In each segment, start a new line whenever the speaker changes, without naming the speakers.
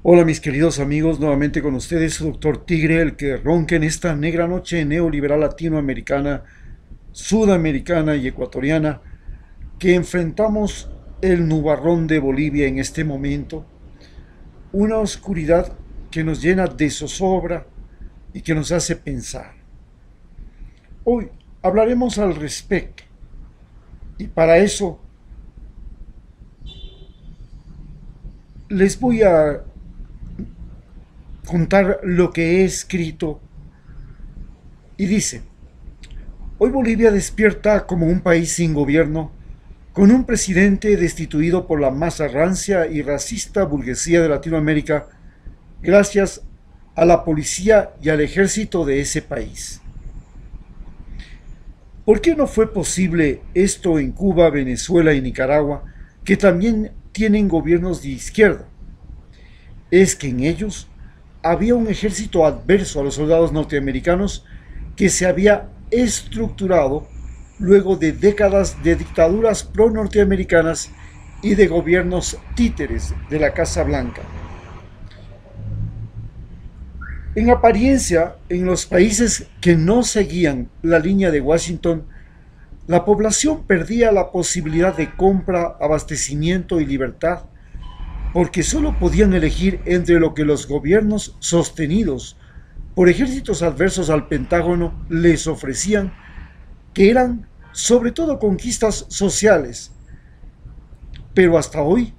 Hola mis queridos amigos, nuevamente con ustedes su doctor Tigre, el que ronca en esta negra noche neoliberal latinoamericana, sudamericana y ecuatoriana, que enfrentamos el nubarrón de Bolivia en este momento, una oscuridad que nos llena de zozobra y que nos hace pensar. Hoy hablaremos al respecto y para eso les voy a contar lo que he escrito y dice: hoy Bolivia despierta como un país sin gobierno, con un presidente destituido por la masa rancia y racista burguesía de Latinoamérica, gracias a la policía y al ejército de ese país. ¿Por qué no fue posible esto en Cuba, Venezuela y Nicaragua, que también tienen gobiernos de izquierda? Es que en ellos había un ejército adverso a los soldados norteamericanos que se había estructurado luego de décadas de dictaduras pro-norteamericanas y de gobiernos títeres de la Casa Blanca. En apariencia, en los países que no seguían la línea de Washington, la población perdía la posibilidad de compra, abastecimiento y libertad, porque solo podían elegir entre lo que los gobiernos sostenidos por ejércitos adversos al Pentágono les ofrecían, que eran sobre todo conquistas sociales. Pero hasta hoy,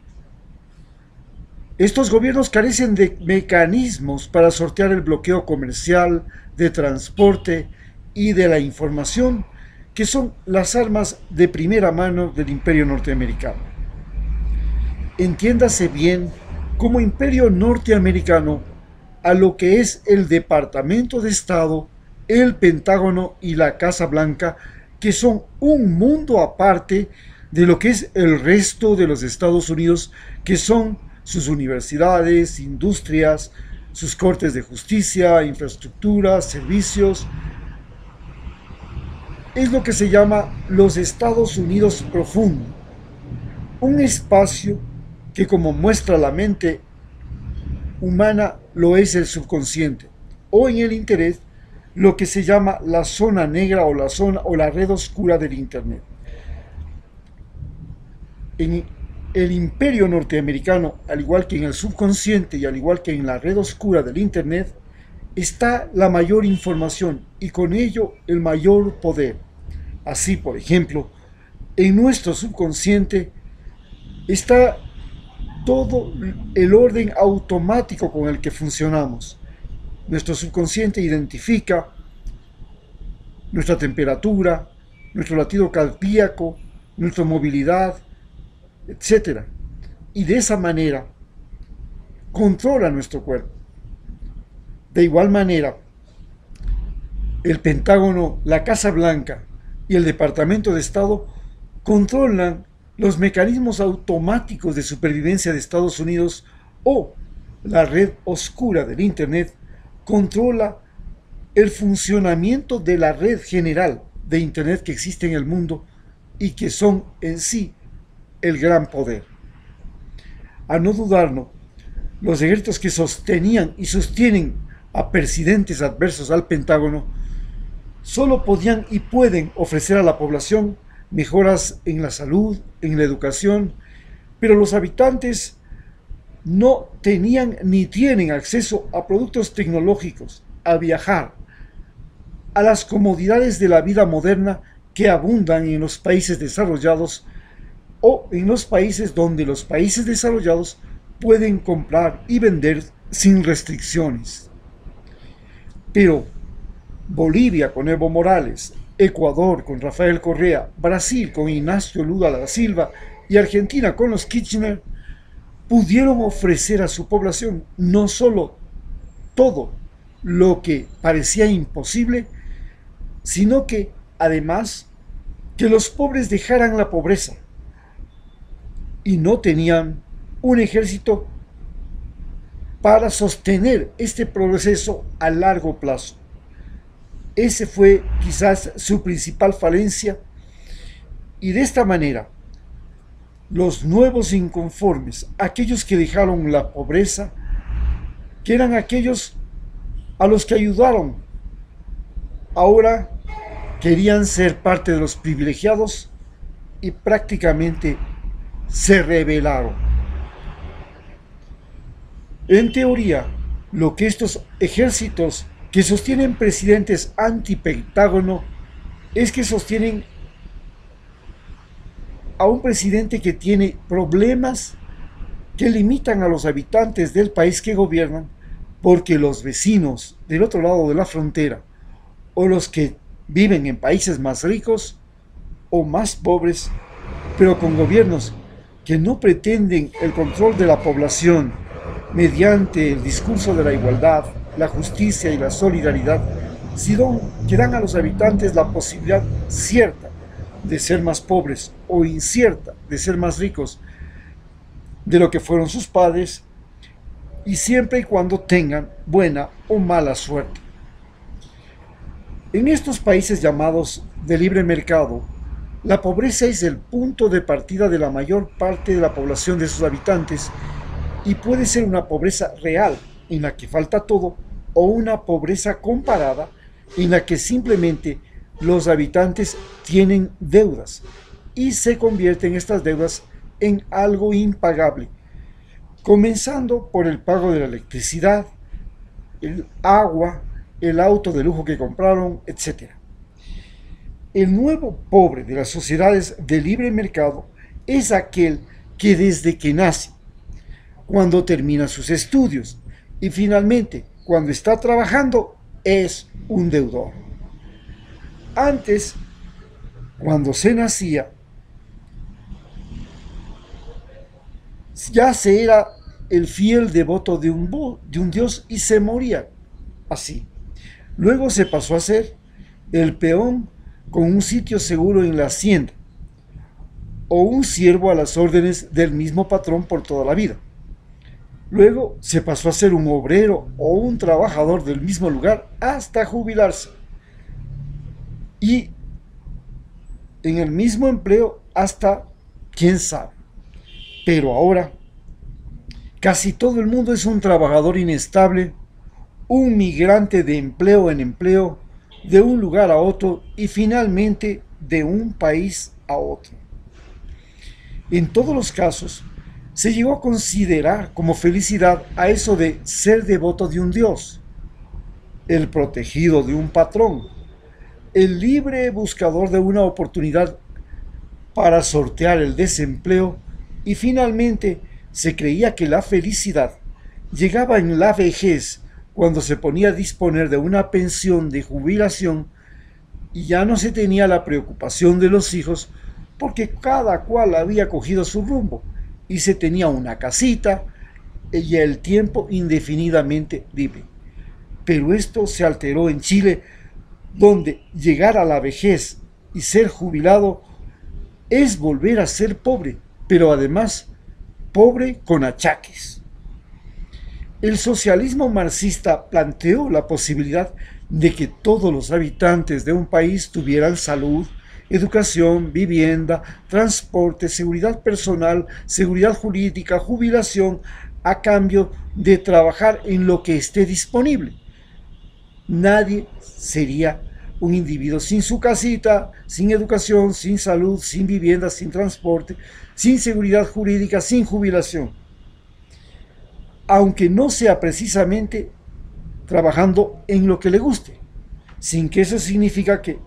estos gobiernos carecen de mecanismos para sortear el bloqueo comercial, de transporte y de la información, que son las armas de primera mano del imperio norteamericano. Entiéndase bien como imperio norteamericano a lo que es el Departamento de Estado, el Pentágono y la Casa Blanca, que son un mundo aparte de lo que es el resto de los Estados Unidos, que son sus universidades, industrias, sus cortes de justicia, infraestructura, servicios. Es lo que se llama los Estados Unidos profundo, un espacio que, como muestra la mente humana, lo es el subconsciente, o en el interés, lo que se llama la zona negra o la zona o la red oscura del Internet. En el imperio norteamericano, al igual que en el subconsciente y al igual que en la red oscura del Internet, está la mayor información y con ello el mayor poder. Así, por ejemplo, en nuestro subconsciente está todo el orden automático con el que funcionamos. Nuestro subconsciente identifica nuestra temperatura, nuestro latido cardíaco, nuestra movilidad, etcétera. Y de esa manera controla nuestro cuerpo. De igual manera, el Pentágono, la Casa Blanca y el Departamento de Estado controlan los mecanismos automáticos de supervivencia de Estados Unidos, o la red oscura del Internet controla el funcionamiento de la red general de Internet que existe en el mundo y que son en sí el gran poder. A no dudarlo, los ejércitos que sostenían y sostienen a presidentes adversos al Pentágono solo podían y pueden ofrecer a la población mejoras en la salud, en la educación, pero los habitantes no tenían ni tienen acceso a productos tecnológicos, a viajar, a las comodidades de la vida moderna que abundan en los países desarrollados o en los países donde los países desarrollados pueden comprar y vender sin restricciones. Pero Bolivia con Evo Morales, Ecuador con Rafael Correa, Brasil con Ignacio Lula da Silva y Argentina con los Kirchner pudieron ofrecer a su población no solo todo lo que parecía imposible, sino que además que los pobres dejaran la pobreza y no tenían un ejército para sostener este proceso a largo plazo. Ese fue quizás su principal falencia, y de esta manera los nuevos inconformes, aquellos que dejaron la pobreza, que eran aquellos a los que ayudaron. Ahora querían ser parte de los privilegiados y prácticamente se rebelaron. En teoría, lo que estos ejércitos que sostienen presidentes anti-Pentágono es que sostienen a un presidente que tiene problemas que limitan a los habitantes del país que gobiernan, porque los vecinos del otro lado de la frontera o los que viven en países más ricos o más pobres, pero con gobiernos que no pretenden el control de la población mediante el discurso de la igualdad, la justicia y la solidaridad, sino que dan a los habitantes la posibilidad cierta de ser más pobres o incierta de ser más ricos de lo que fueron sus padres, y siempre y cuando tengan buena o mala suerte. En estos países llamados de libre mercado, la pobreza es el punto de partida de la mayor parte de la población de sus habitantes, y puede ser una pobreza real, en la que falta todo, o una pobreza comparada, en la que simplemente los habitantes tienen deudas, y se convierten estas deudas en algo impagable, comenzando por el pago de la electricidad, el agua, el auto de lujo que compraron, etc. El nuevo pobre de las sociedades de libre mercado es aquel que desde que nace, cuando termina sus estudios y finalmente cuando está trabajando, es un deudor. Antes, cuando se nacía, ya se era el fiel devoto de un dios y se moría así. Luego se pasó a ser el peón con un sitio seguro en la hacienda, o un siervo a las órdenes del mismo patrón por toda la vida. Luego se pasó a ser un obrero o un trabajador del mismo lugar hasta jubilarse. Y en el mismo empleo hasta, quién sabe. Pero ahora, casi todo el mundo es un trabajador inestable, un migrante de empleo en empleo, de un lugar a otro y finalmente de un país a otro. En todos los casos, se llegó a considerar como felicidad a eso de ser devoto de un dios, el protegido de un patrón, el libre buscador de una oportunidad para sortear el desempleo, y finalmente se creía que la felicidad llegaba en la vejez, cuando se ponía a disponer de una pensión de jubilación y ya no se tenía la preocupación de los hijos, porque cada cual había cogido su rumbo y se tenía una casita y el tiempo indefinidamente libre. Pero esto se alteró en Chile, donde llegar a la vejez y ser jubilado es volver a ser pobre, pero además pobre con achaques. El socialismo marxista planteó la posibilidad de que todos los habitantes de un país tuvieran salud, educación, vivienda, transporte, seguridad personal, seguridad jurídica, jubilación, a cambio de trabajar en lo que esté disponible. Nadie sería un individuo sin su casita, sin educación, sin salud, sin vivienda, sin transporte, sin seguridad jurídica, sin jubilación. Aunque no sea precisamente trabajando en lo que le guste, sin que eso significa que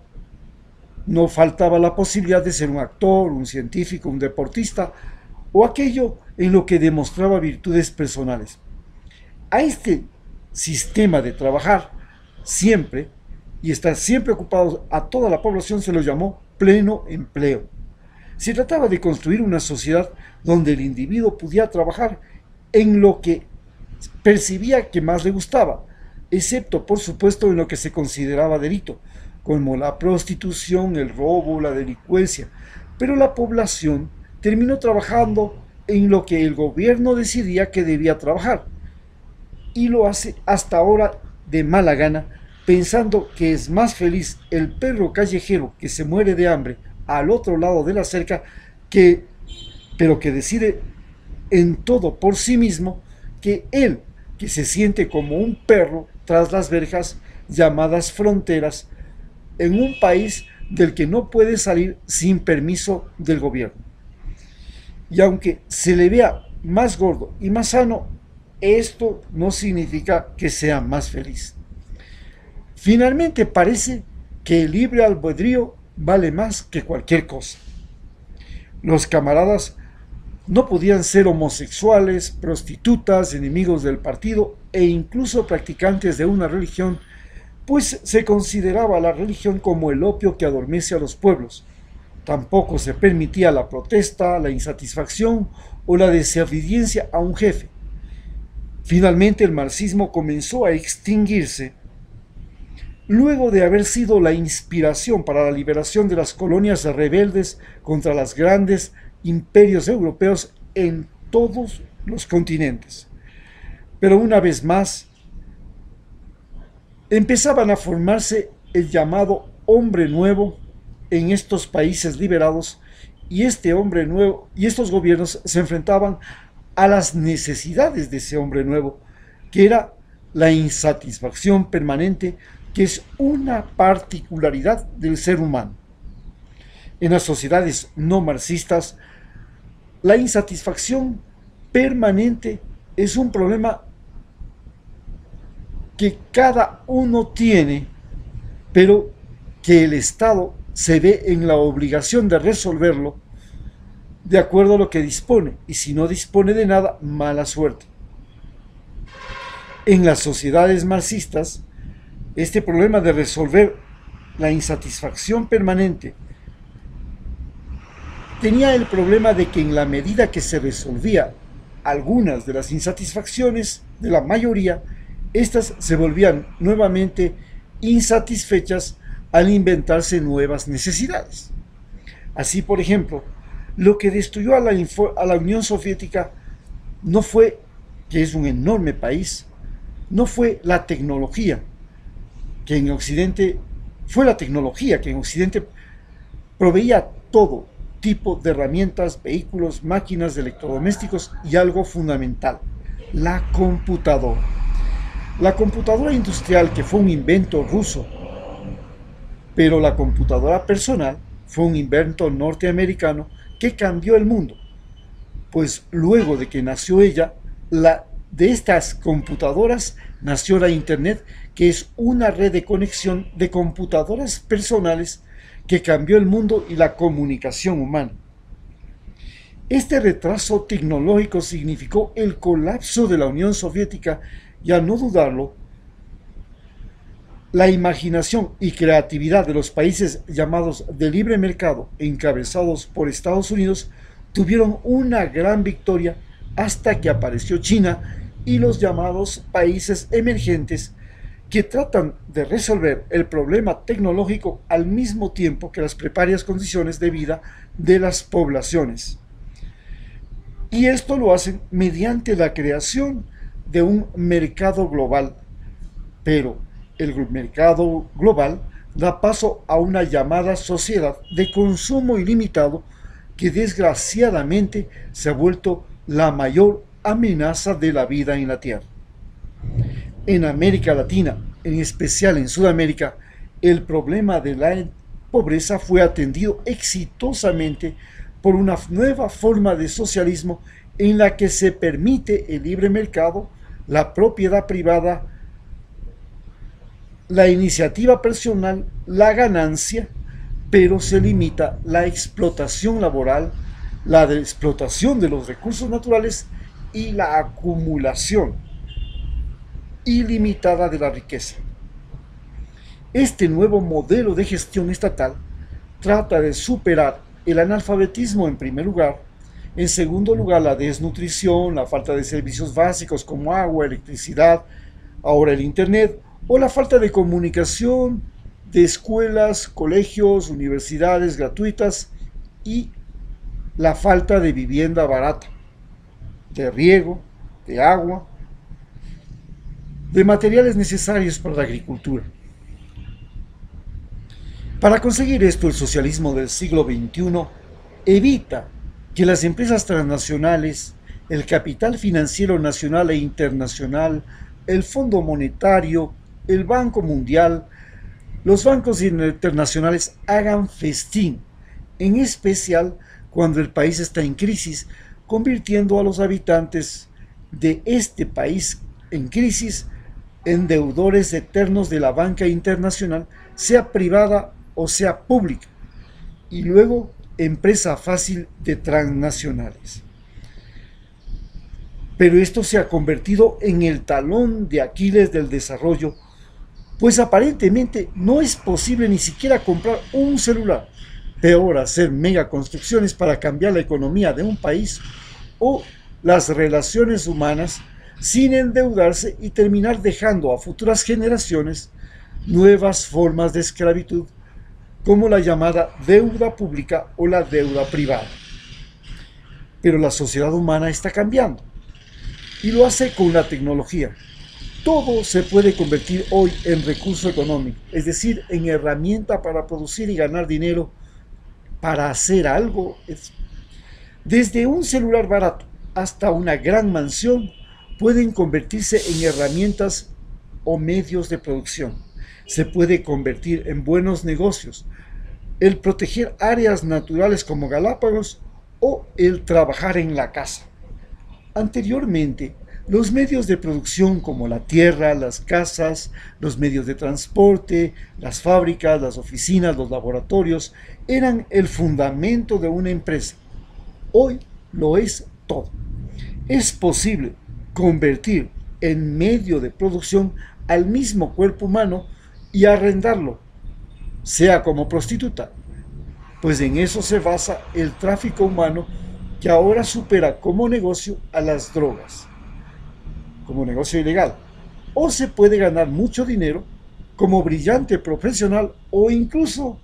no faltaba la posibilidad de ser un actor, un científico, un deportista o aquello en lo que demostraba virtudes personales. A este sistema de trabajar siempre y estar siempre ocupados a toda la población se lo llamó pleno empleo. Se trataba de construir una sociedad donde el individuo pudiera trabajar en lo que percibía que más le gustaba, excepto por supuesto en lo que se consideraba delito, como la prostitución, el robo, la delincuencia. Pero la población terminó trabajando en lo que el gobierno decidía que debía trabajar, y lo hace hasta ahora de mala gana, pensando que es más feliz el perro callejero que se muere de hambre al otro lado de la cerca, pero que decide en todo por sí mismo, que él que se siente como un perro tras las verjas llamadas fronteras en un país del que no puede salir sin permiso del gobierno. Y aunque se le vea más gordo y más sano, esto no significa que sea más feliz. Finalmente parece que el libre albedrío vale más que cualquier cosa. Los camaradas no podían ser homosexuales, prostitutas, enemigos del partido e incluso practicantes de una religión, pues se consideraba la religión como el opio que adormece a los pueblos. Tampoco se permitía la protesta, la insatisfacción o la desobediencia a un jefe. Finalmente el marxismo comenzó a extinguirse luego de haber sido la inspiración para la liberación de las colonias rebeldes contra los grandes imperios europeos en todos los continentes. Pero una vez más, empezaban a formarse el llamado hombre nuevo en estos países liberados, y este hombre nuevo y estos gobiernos se enfrentaban a las necesidades de ese hombre nuevo, que era la insatisfacción permanente, que es una particularidad del ser humano. En las sociedades no marxistas, la insatisfacción permanente es un problema que cada uno tiene, pero que el Estado se ve en la obligación de resolverlo de acuerdo a lo que dispone, y si no dispone de nada, mala suerte. En las sociedades marxistas, este problema de resolver la insatisfacción permanente tenía el problema de que en la medida que se resolvía algunas de las insatisfacciones de la mayoría, estas se volvían nuevamente insatisfechas al inventarse nuevas necesidades. Así, por ejemplo, lo que destruyó a la Unión Soviética no fue, que es un enorme país, no fue la tecnología, que en Occidente proveía todo tipo de herramientas, vehículos, máquinas, de electrodomésticos y algo fundamental, la computadora. La computadora industrial, que fue un invento ruso, pero la computadora personal fue un invento norteamericano que cambió el mundo, pues luego de que nació ella, de estas computadoras nació la Internet, que es una red de conexión de computadoras personales que cambió el mundo y la comunicación humana. Este retraso tecnológico significó el colapso de la Unión Soviética y, a no dudarlo, la imaginación y creatividad de los países llamados de libre mercado, encabezados por Estados Unidos, tuvieron una gran victoria hasta que apareció China y los llamados países emergentes, que tratan de resolver el problema tecnológico al mismo tiempo que las precarias condiciones de vida de las poblaciones. Y esto lo hacen mediante la creación de un mercado global. Pero el mercado global da paso a una llamada sociedad de consumo ilimitado, que desgraciadamente se ha vuelto la mayor amenaza de la vida en la Tierra. En América Latina, en especial en Sudamérica, el problema de la pobreza fue atendido exitosamente por una nueva forma de socialismo en la que se permite el libre mercado, la propiedad privada, la iniciativa personal, la ganancia, pero se limita la explotación laboral, la explotación de los recursos naturales y la acumulación ilimitada de la riqueza. Este nuevo modelo de gestión estatal trata de superar el analfabetismo en primer lugar, en segundo lugar la desnutrición, la falta de servicios básicos como agua, electricidad, ahora el internet, o la falta de comunicación, de escuelas, colegios, universidades gratuitas, y la falta de vivienda barata, de riego, de agua, de materiales necesarios para la agricultura. Para conseguir esto, el socialismo del siglo XXI evita que las empresas transnacionales el capital financiero nacional e internacional, el Fondo Monetario, el Banco Mundial, los bancos internacionales hagan festín, en especial cuando el país está en crisis, convirtiendo a los habitantes de este país en crisis en deudores eternos de la banca internacional, sea privada o sea pública, y luego empresa fácil de transnacionales. Pero esto se ha convertido en el talón de Aquiles del desarrollo, pues aparentemente no es posible ni siquiera comprar un celular, peor hacer megaconstrucciones para cambiar la economía de un país o las relaciones humanas sin endeudarse y terminar dejando a futuras generaciones nuevas formas de esclavitud como la llamada deuda pública o la deuda privada. Pero la sociedad humana está cambiando y lo hace con la tecnología. Todo se puede convertir hoy en recurso económico, es decir, en herramienta para producir y ganar dinero para hacer algo. Desde un celular barato hasta una gran mansión pueden convertirse en herramientas o medios de producción. Se puede convertir en buenos negocios el proteger áreas naturales como Galápagos o el trabajar en la casa. Anteriormente, los medios de producción como la tierra, las casas, los medios de transporte, las fábricas, las oficinas, los laboratorios, eran el fundamento de una empresa. Hoy lo es todo. Es posible convertir en medio de producción al mismo cuerpo humano y arrendarlo, sea como prostituta, pues en eso se basa el tráfico humano, que ahora supera como negocio a las drogas, como negocio ilegal, o se puede ganar mucho dinero como brillante profesional o incluso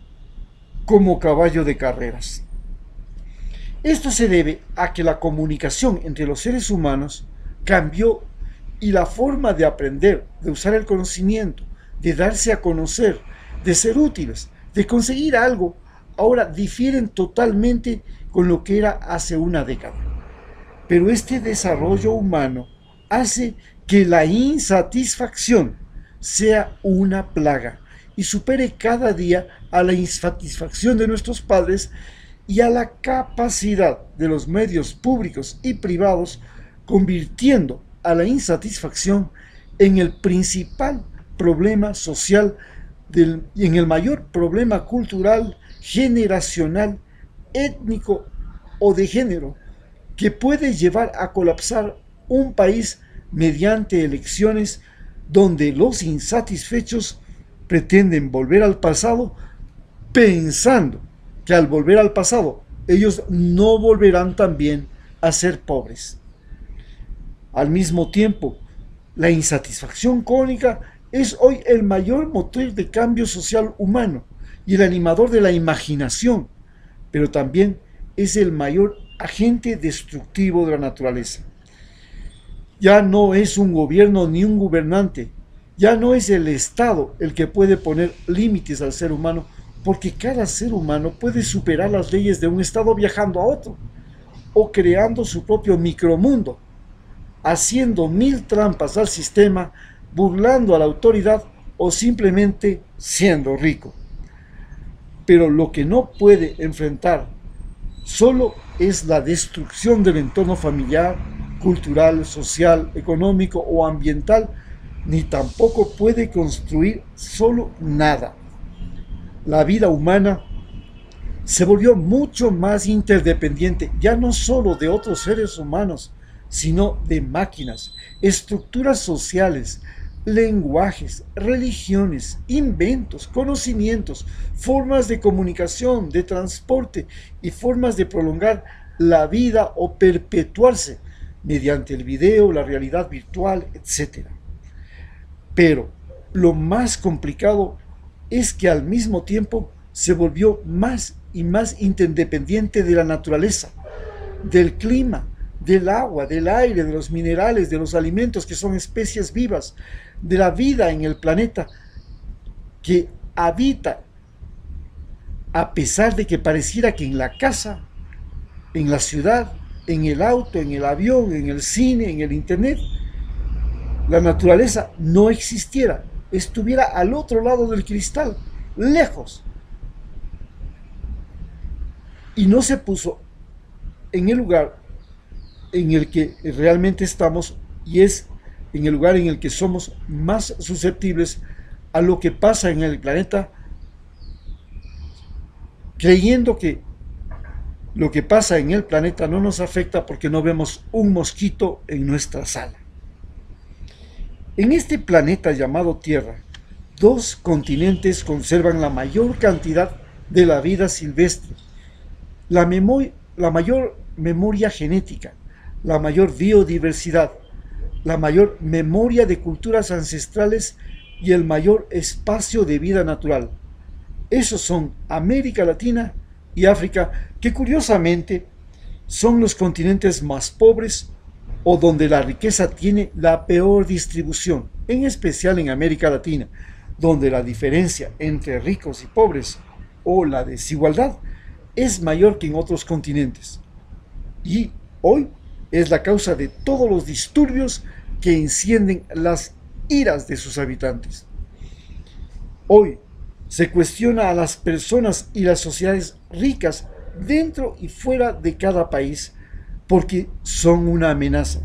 como caballo de carreras. Esto se debe a que la comunicación entre los seres humanos cambió y la forma de aprender, de usar el conocimiento, de darse a conocer, de ser útiles, de conseguir algo, ahora difieren totalmente con lo que era hace una década. Pero este desarrollo humano hace que la insatisfacción sea una plaga y supere cada día a la insatisfacción de nuestros padres y a la capacidad de los medios públicos y privados, convirtiendo a la insatisfacción en el principal problema social y en el mayor problema cultural, generacional, étnico o de género, que puede llevar a colapsar un país mediante elecciones donde los insatisfechos pretenden volver al pasado, pensando que al volver al pasado ellos no volverán también a ser pobres. Al mismo tiempo, la insatisfacción crónica es hoy el mayor motor de cambio social humano y el animador de la imaginación, pero también es el mayor agente destructivo de la naturaleza. Ya no es un gobierno ni un gobernante, ya no es el Estado el que puede poner límites al ser humano, porque cada ser humano puede superar las leyes de un Estado viajando a otro, o creando su propio micromundo, haciendo mil trampas al sistema, burlando a la autoridad o simplemente siendo rico. Pero lo que no puede enfrentar solo es la destrucción del entorno familiar, cultural, social, económico o ambiental, ni tampoco puede construir solo nada. La vida humana se volvió mucho más interdependiente, ya no solo de otros seres humanos, sino de máquinas, estructuras sociales, lenguajes, religiones, inventos, conocimientos, formas de comunicación, de transporte y formas de prolongar la vida o perpetuarse mediante el video, la realidad virtual, etc. Pero lo más complicado es que al mismo tiempo se volvió más y más interdependiente de la naturaleza, del clima, del agua, del aire, de los minerales, de los alimentos que son especies vivas, de la vida en el planeta que habita, a pesar de que pareciera que en la casa, en la ciudad en el auto, en el avión, en el cine, en el internet, la naturaleza no existiera, estuviera al otro lado del cristal, lejos, y no se puso en el lugar en el que realmente estamos, y es en el lugar en el que somos más susceptibles a lo que pasa en el planeta, creyendo que lo que pasa en el planeta no nos afecta porque no vemos un mosquito en nuestra sala. En este planeta llamado Tierra, dos continentes conservan la mayor cantidad de la vida silvestre, la mayor memoria genética, la mayor biodiversidad, la mayor memoria de culturas ancestrales y el mayor espacio de vida natural. Esos son América Latina y África, que curiosamente son los continentes más pobres o donde la riqueza tiene la peor distribución, en especial en América Latina, donde la diferencia entre ricos y pobres o la desigualdad es mayor que en otros continentes. Y hoy es la causa de todos los disturbios que encienden las iras de sus habitantes. Hoy se cuestiona a las personas y las sociedades ricas dentro y fuera de cada país porque son una amenaza.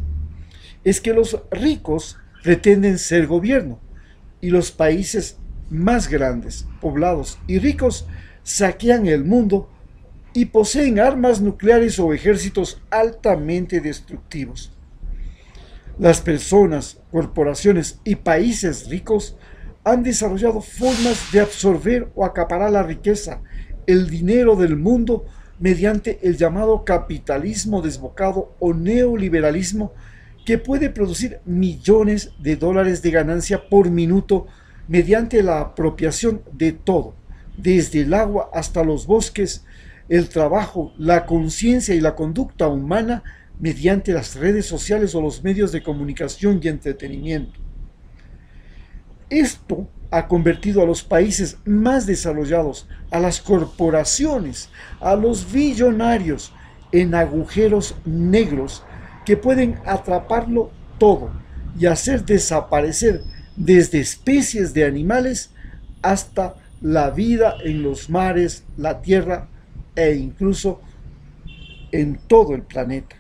Es que los ricos pretenden ser gobierno y los países más grandes, poblados y ricos saquean el mundo y poseen armas nucleares o ejércitos altamente destructivos. Las personas, corporaciones y países ricos han desarrollado formas de absorber o acaparar la riqueza, el dinero del mundo, mediante el llamado capitalismo desbocado o neoliberalismo, que puede producir millones de dólares de ganancia por minuto mediante la apropiación de todo, desde el agua hasta los bosques, el trabajo, la conciencia y la conducta humana mediante las redes sociales o los medios de comunicación y entretenimiento. Esto ha convertido a los países más desarrollados, a las corporaciones, a los billonarios, en agujeros negros que pueden atraparlo todo y hacer desaparecer desde especies de animales hasta la vida en los mares, la tierra e incluso en todo el planeta.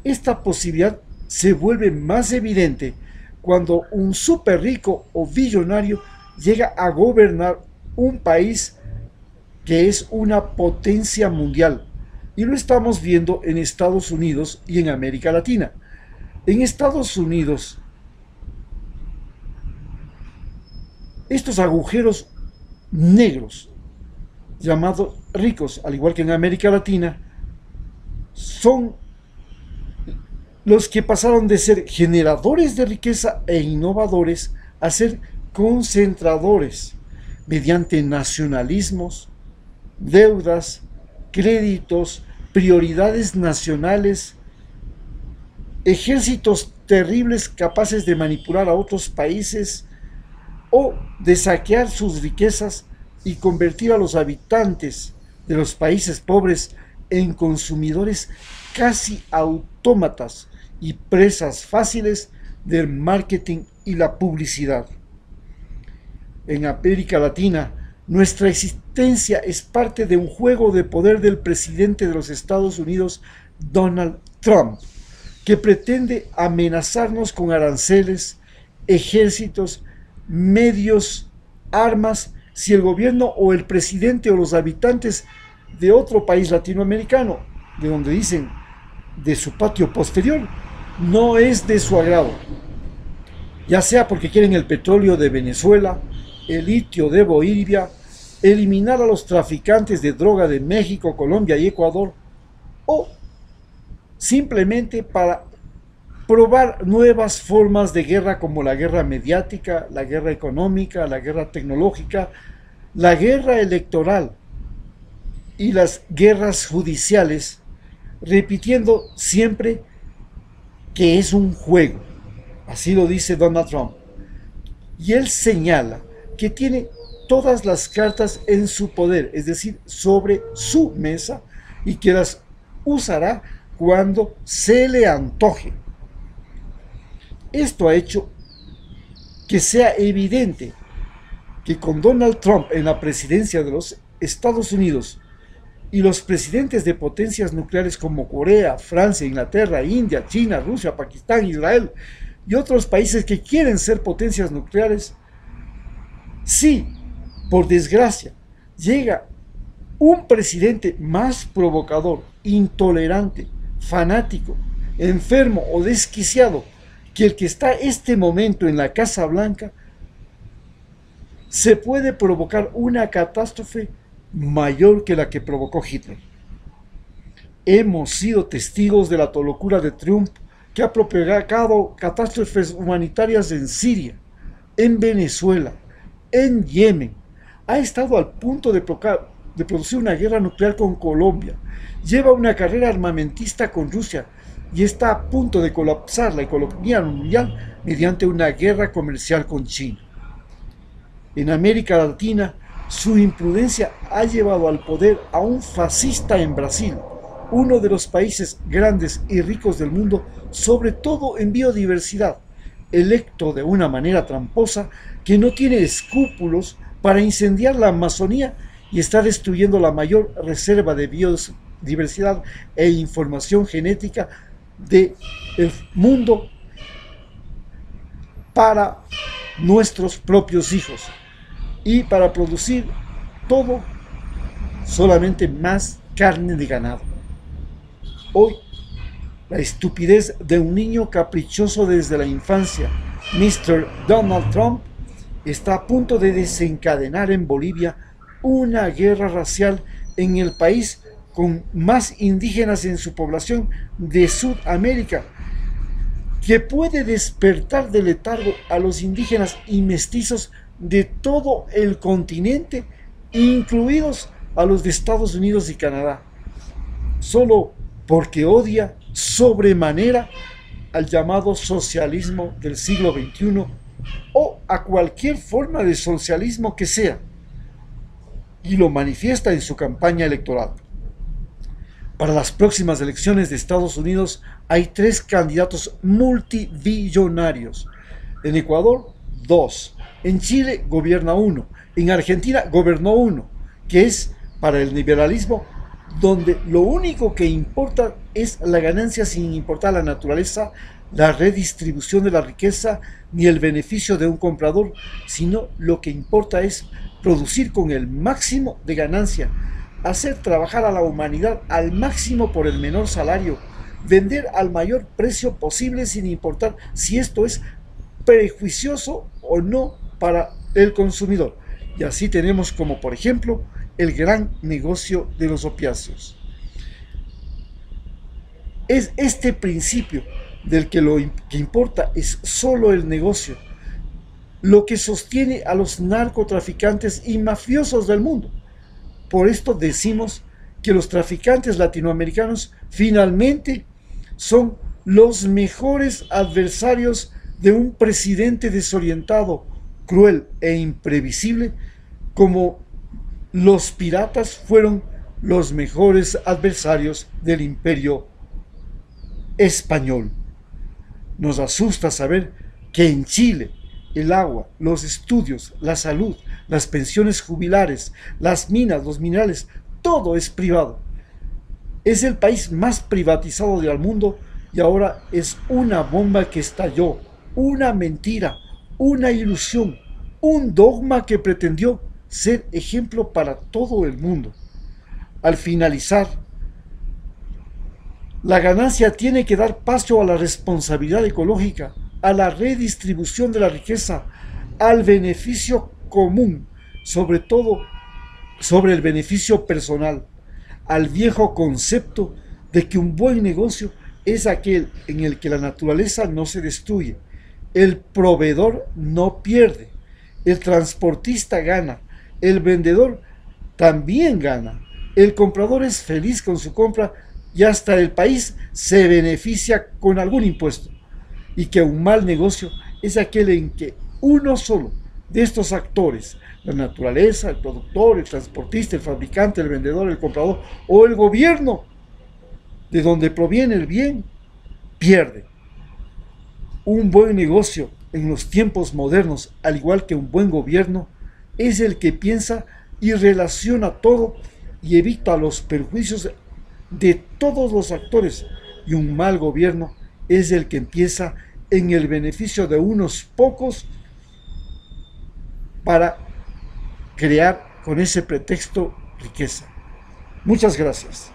Esta posibilidad se vuelve más evidente cuando un súper rico o billonario llega a gobernar un país que es una potencia mundial. Y lo estamos viendo en Estados Unidos y en América Latina. En Estados Unidos, estos agujeros negros, llamados ricos, al igual que en América Latina, son los que pasaron de ser generadores de riqueza e innovadores a ser concentradores mediante nacionalismos, deudas, créditos, prioridades nacionales, ejércitos terribles capaces de manipular a otros países o de saquear sus riquezas y convertir a los habitantes de los países pobres en consumidores casi autómatas y presas fáciles del marketing y la publicidad. En América Latina, nuestra existencia es parte de un juego de poder del presidente de los Estados Unidos, Donald Trump, que pretende amenazarnos con aranceles, ejércitos, medios, armas, si el gobierno o el presidente o los habitantes de otro país latinoamericano, de donde dicen de su patio posterior, no es de su agrado, ya sea porque quieren el petróleo de Venezuela, el litio de Bolivia, eliminar a los traficantes de droga de México, Colombia y Ecuador, o simplemente para probar nuevas formas de guerra como la guerra mediática, la guerra económica, la guerra tecnológica, la guerra electoral y las guerras judiciales, repitiendo siempre que es un juego. Así lo dice Donald Trump. Y él señala que tiene todas las cartas en su poder, es decir, sobre su mesa, y que las usará cuando se le antoje. Esto ha hecho que sea evidente que con Donald Trump en la presidencia de los Estados Unidos y los presidentes de potencias nucleares como Corea, Francia, Inglaterra, India, China, Rusia, Pakistán, Israel y otros países que quieren ser potencias nucleares, si, por desgracia, llega un presidente más provocador, intolerante, fanático, enfermo o desquiciado que el que está este momento en la Casa Blanca, se puede provocar una catástrofe mayor que la que provocó Hitler. Hemos sido testigos de la locura de Trump, que ha provocado catástrofes humanitarias en Siria, en Venezuela, en Yemen. Ha estado al punto de producir una guerra nuclear con Colombia. Lleva una carrera armamentista con Rusia y está a punto de colapsar la economía mundial mediante una guerra comercial con China. En América Latina, su imprudencia ha llevado al poder a un fascista en Brasil, uno de los países grandes y ricos del mundo, sobre todo en biodiversidad, electo de una manera tramposa que no tiene escrúpulos para incendiar la Amazonía y está destruyendo la mayor reserva de biodiversidad e información genética del mundo para nuestros propios hijos y para producir todo solamente más carne de ganado. Hoy, la estupidez de un niño caprichoso desde la infancia, Mr. Donald Trump, está a punto de desencadenar en Bolivia una guerra racial en el país con más indígenas en su población de Sudamérica, que puede despertar de letargo a los indígenas y mestizos de todo el continente, incluidos a los de Estados Unidos y Canadá, solo porque odia sobremanera al llamado socialismo del siglo XXI o a cualquier forma de socialismo que sea, y lo manifiesta en su campaña electoral. Para las próximas elecciones de Estados Unidos hay 3 candidatos multibillonarios. En Ecuador, 2. En Chile gobierna 1. En Argentina gobernó 1, que es para el liberalismo, donde lo único que importa es la ganancia sin importar la naturaleza, la redistribución de la riqueza ni el beneficio de un comprador, sino lo que importa es producir con el máximo de ganancia, hacer trabajar a la humanidad al máximo por el menor salario, vender al mayor precio posible sin importar si esto es perjuicioso o no para el consumidor. Y así tenemos como, por ejemplo, el gran negocio de los opiáceos. Es este principio del que lo que importa es solo el negocio, lo que sostiene a los narcotraficantes y mafiosos del mundo. Por esto decimos que los traficantes latinoamericanos finalmente son los mejores adversarios de un presidente desorientado, cruel e imprevisible, como los piratas fueron los mejores adversarios del imperio español. Nos asusta saber que en Chile el agua, los estudios, la salud, las pensiones jubilares, las minas, los minerales, todo es privado. Es el país más privatizado del mundo y ahora es una bomba que estalló, una mentira, una ilusión, un dogma que pretendió ser ejemplo para todo el mundo. Al finalizar, la ganancia tiene que dar paso a la responsabilidad ecológica, a la redistribución de la riqueza, al beneficio común, sobre todo sobre el beneficio personal, al viejo concepto de que un buen negocio es aquel en el que la naturaleza no se destruye, el proveedor no pierde, el transportista gana, el vendedor también gana, el comprador es feliz con su compra y hasta el país se beneficia con algún impuesto, y que un mal negocio es aquel en que uno solo de estos actores, la naturaleza, el productor, el transportista, el fabricante, el vendedor, el comprador o el gobierno, de donde proviene el bien, pierde. Un buen negocio en los tiempos modernos, al igual que un buen gobierno, es el que piensa y relaciona todo y evita los perjuicios de todos los actores. Y un mal gobierno es el que empieza en el beneficio de unos pocos para crear con ese pretexto riqueza. Muchas gracias.